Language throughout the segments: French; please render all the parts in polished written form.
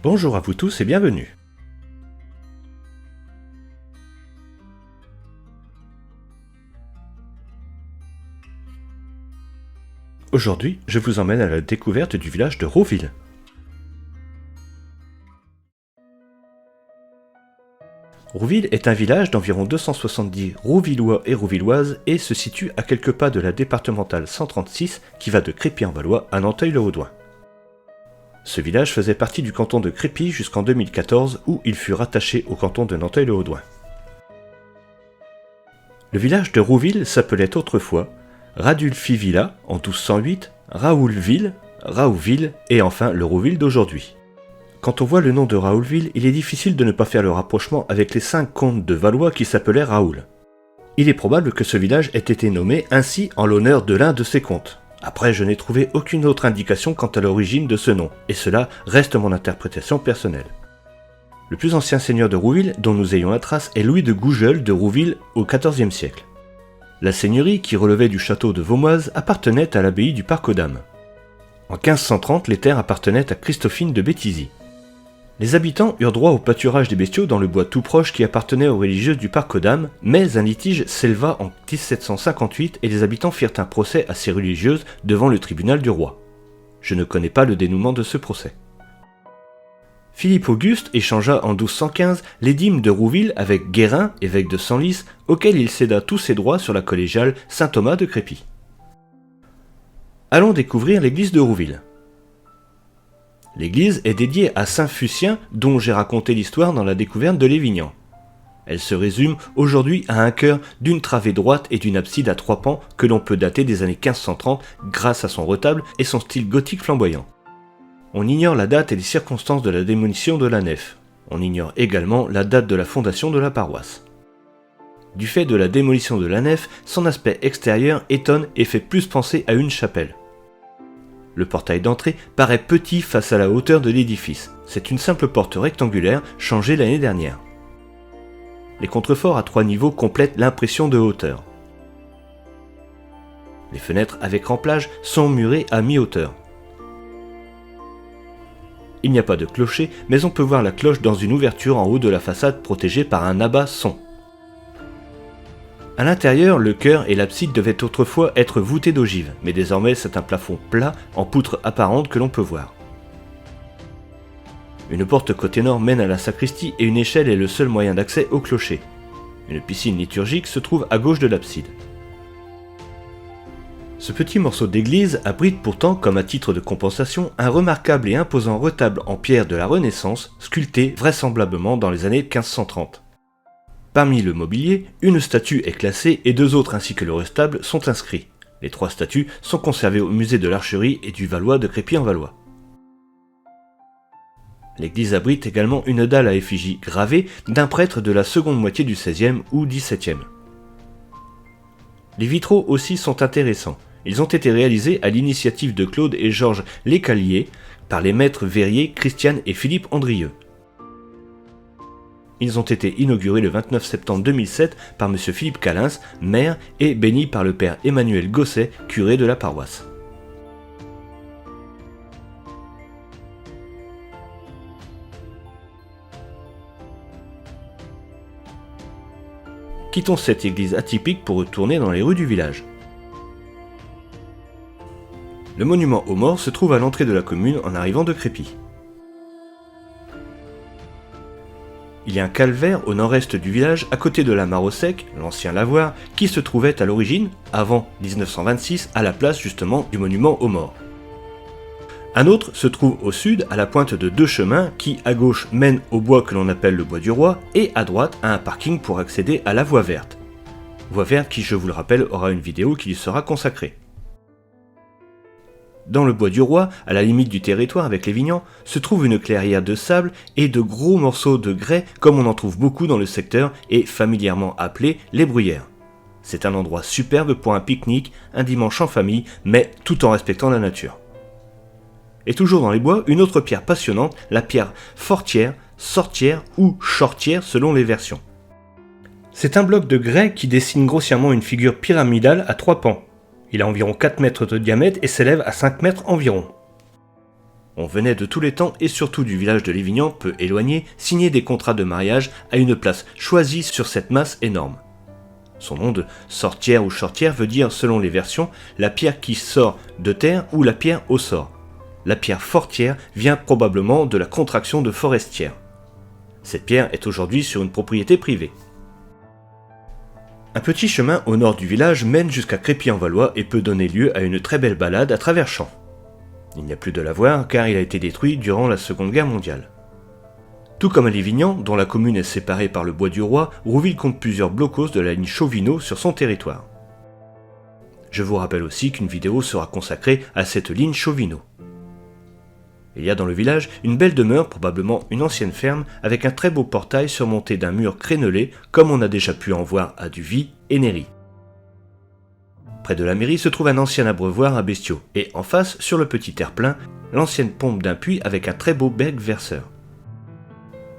Bonjour à vous tous et bienvenue. Aujourd'hui, je vous emmène à la découverte du village de Rouville. Rouville est un village d'environ 270 Rouvillois et Rouvilloises et se situe à quelques pas de la départementale 136 qui va de Crépy-en-Valois à Nanteuil-le-Haudouin. Ce village faisait partie du canton de Crépy jusqu'en 2014 où il fut rattaché au canton de Nanteuil-le-Haudouin. Le village de Rouville s'appelait autrefois Radulphi-Villa en 1208, Raoulville, Raouville et enfin le Rouville d'aujourd'hui. Quand on voit le nom de Raoulville, il est difficile de ne pas faire le rapprochement avec les 5 comtes de Valois qui s'appelaient Raoul. Il est probable que ce village ait été nommé ainsi en l'honneur de l'un de ces comtes. Après, je n'ai trouvé aucune autre indication quant à l'origine de ce nom, et cela reste mon interprétation personnelle. Le plus ancien seigneur de Rouville dont nous ayons la trace est Louis de Gougeul de Rouville au XIVe siècle. La seigneurie, qui relevait du château de Vaumoise, appartenait à l'abbaye du Parc aux Dames. En 1530, les terres appartenaient à Christophine de Béthisy. Les habitants eurent droit au pâturage des bestiaux dans le bois tout proche qui appartenait aux religieuses du Parc aux Dames, mais un litige s'éleva en 1758 et les habitants firent un procès à ces religieuses devant le tribunal du roi. Je ne connais pas le dénouement de ce procès. Philippe Auguste échangea en 1215 les dîmes de Rouville avec Guérin, évêque de Senlis, auquel il céda tous ses droits sur la collégiale Saint-Thomas de Crépy. Allons découvrir l'église de Rouville. L'église est dédiée à Saint Fucien, dont j'ai raconté l'histoire dans la découverte de Lévignan. Elle se résume aujourd'hui à un chœur d'une travée droite et d'une abside à 3 pans que l'on peut dater des années 1530 grâce à son retable et son style gothique flamboyant. On ignore la date et les circonstances de la démolition de la nef. On ignore également la date de la fondation de la paroisse. Du fait de la démolition de la nef, son aspect extérieur étonne et fait plus penser à une chapelle. Le portail d'entrée paraît petit face à la hauteur de l'édifice. C'est une simple porte rectangulaire changée l'année dernière. Les contreforts à 3 niveaux complètent l'impression de hauteur. Les fenêtres avec remplage sont murées à mi-hauteur. Il n'y a pas de clocher, mais on peut voir la cloche dans une ouverture en haut de la façade protégée par un abat-son. À l'intérieur, le chœur et l'abside devaient autrefois être voûtés d'ogives, mais désormais c'est un plafond plat en poutre apparente que l'on peut voir. Une porte côté nord mène à la sacristie et une échelle est le seul moyen d'accès au clocher. Une piscine liturgique se trouve à gauche de l'abside. Ce petit morceau d'église abrite pourtant, comme à titre de compensation, un remarquable et imposant retable en pierre de la Renaissance, sculpté vraisemblablement dans les années 1530. Parmi le mobilier, une statue est classée et 2 autres ainsi que le retable sont inscrits. Les 3 statues sont conservées au musée de l'Archerie et du Valois de Crépy-en-Valois. L'église abrite également une dalle à effigie gravée d'un prêtre de la seconde moitié du XVIe ou XVIIe. Les vitraux aussi sont intéressants. Ils ont été réalisés à l'initiative de Claude et Georges Lécallier par les maîtres verriers Christiane et Philippe Andrieux. Ils ont été inaugurés le 29 septembre 2007 par M. Philippe Calins, maire, et bénis par le père Emmanuel Gosset, curé de la paroisse. Quittons cette église atypique pour retourner dans les rues du village. Le monument aux morts se trouve à l'entrée de la commune en arrivant de Crépy. Il y a un calvaire au nord-est du village, à côté de la mare au sec, l'ancien lavoir, qui se trouvait à l'origine, avant 1926, à la place justement du monument aux morts. Un autre se trouve au sud, à la pointe de 2 chemins qui, à gauche, mènent au bois que l'on appelle le bois du roi, et à droite, à un parking pour accéder à la voie verte. Voie verte qui, je vous le rappelle, aura une vidéo qui lui sera consacrée. Dans le bois du roi, à la limite du territoire avec Lévignan, se trouve une clairière de sable et de gros morceaux de grès comme on en trouve beaucoup dans le secteur et familièrement appelé les bruyères. C'est un endroit superbe pour un pique-nique, un dimanche en famille, mais tout en respectant la nature. Et toujours dans les bois, une autre pierre passionnante, la pierre fortière, sortière ou shortière selon les versions. C'est un bloc de grès qui dessine grossièrement une figure pyramidale à 3 pans. Il a environ 4 mètres de diamètre et s'élève à 5 mètres environ. On venait de tous les temps et surtout du village de Lévignan, peu éloigné, signer des contrats de mariage à une place choisie sur cette masse énorme. Son nom de sortière ou chortière veut dire, selon les versions, la pierre qui sort de terre ou la pierre au sort. La pierre fortière vient probablement de la contraction de forestière. Cette pierre est aujourd'hui sur une propriété privée. Un petit chemin au nord du village mène jusqu'à Crépy-en-Valois et peut donner lieu à une très belle balade à travers champs. Il n'y a plus de lavoir car il a été détruit durant la Seconde Guerre mondiale. Tout comme à Lévignan, dont la commune est séparée par le Bois du Roi, Rouville compte plusieurs blocos de la ligne Chauvinot sur son territoire. Je vous rappelle aussi qu'une vidéo sera consacrée à cette ligne Chauvinot. Il y a dans le village une belle demeure, probablement une ancienne ferme, avec un très beau portail surmonté d'un mur crénelé, comme on a déjà pu en voir à Duvy et Néry. Près de la mairie se trouve un ancien abreuvoir à bestiaux, et en face, sur le petit terre-plein, l'ancienne pompe d'un puits avec un très beau bec verseur.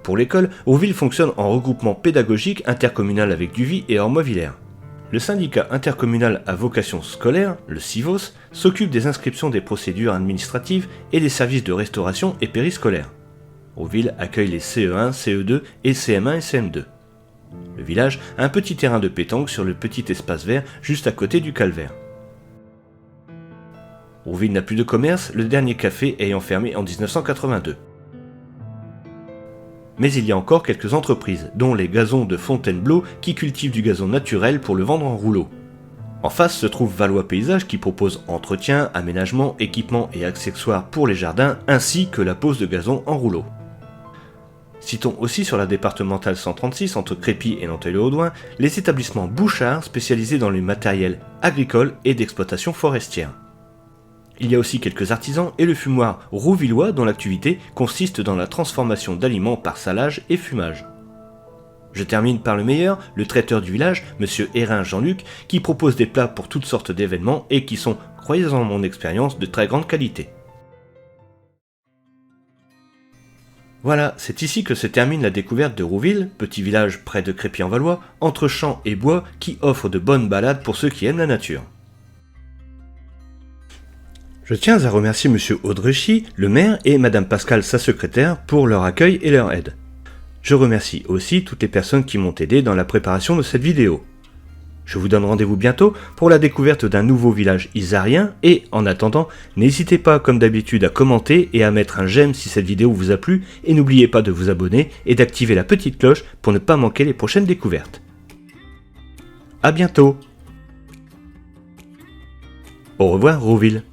Pour l'école, Rouville fonctionne en regroupement pédagogique intercommunal avec Duvy et Ormois-Villers. Le syndicat intercommunal à vocation scolaire, le CIVOS, s'occupe des inscriptions des procédures administratives et des services de restauration et périscolaire. Rouville accueille les CE1, CE2 et CM1 et CM2. Le village a un petit terrain de pétanque sur le petit espace vert juste à côté du calvaire. Rouville n'a plus de commerce, le dernier café ayant fermé en 1982. Mais il y a encore quelques entreprises, dont les Gazons de Fontainebleau qui cultivent du gazon naturel pour le vendre en rouleau. En face se trouve Valois Paysage qui propose entretien, aménagement, équipement et accessoires pour les jardins, ainsi que la pose de gazon en rouleau. Citons aussi sur la départementale 136 entre Crépy et Nanteuil-le-Haudouin les établissements Bouchard spécialisés dans les matériels agricoles et d'exploitation forestière. Il y a aussi quelques artisans et le fumoir rouvillois dont l'activité consiste dans la transformation d'aliments par salage et fumage. Je termine par le meilleur, le traiteur du village, Monsieur Hérin Jean-Luc, qui propose des plats pour toutes sortes d'événements et qui sont, croyez-en mon expérience, de très grande qualité. Voilà, c'est ici que se termine la découverte de Rouville, petit village près de Crépy-en-Valois, entre champs et bois qui offre de bonnes balades pour ceux qui aiment la nature. Je tiens à remercier Monsieur Audrechy, le maire, et Madame Pascal, sa secrétaire, pour leur accueil et leur aide. Je remercie aussi toutes les personnes qui m'ont aidé dans la préparation de cette vidéo. Je vous donne rendez-vous bientôt pour la découverte d'un nouveau village isarien et, en attendant, n'hésitez pas comme d'habitude à commenter et à mettre un j'aime si cette vidéo vous a plu et n'oubliez pas de vous abonner et d'activer la petite cloche pour ne pas manquer les prochaines découvertes. A bientôt. Au revoir Rouville.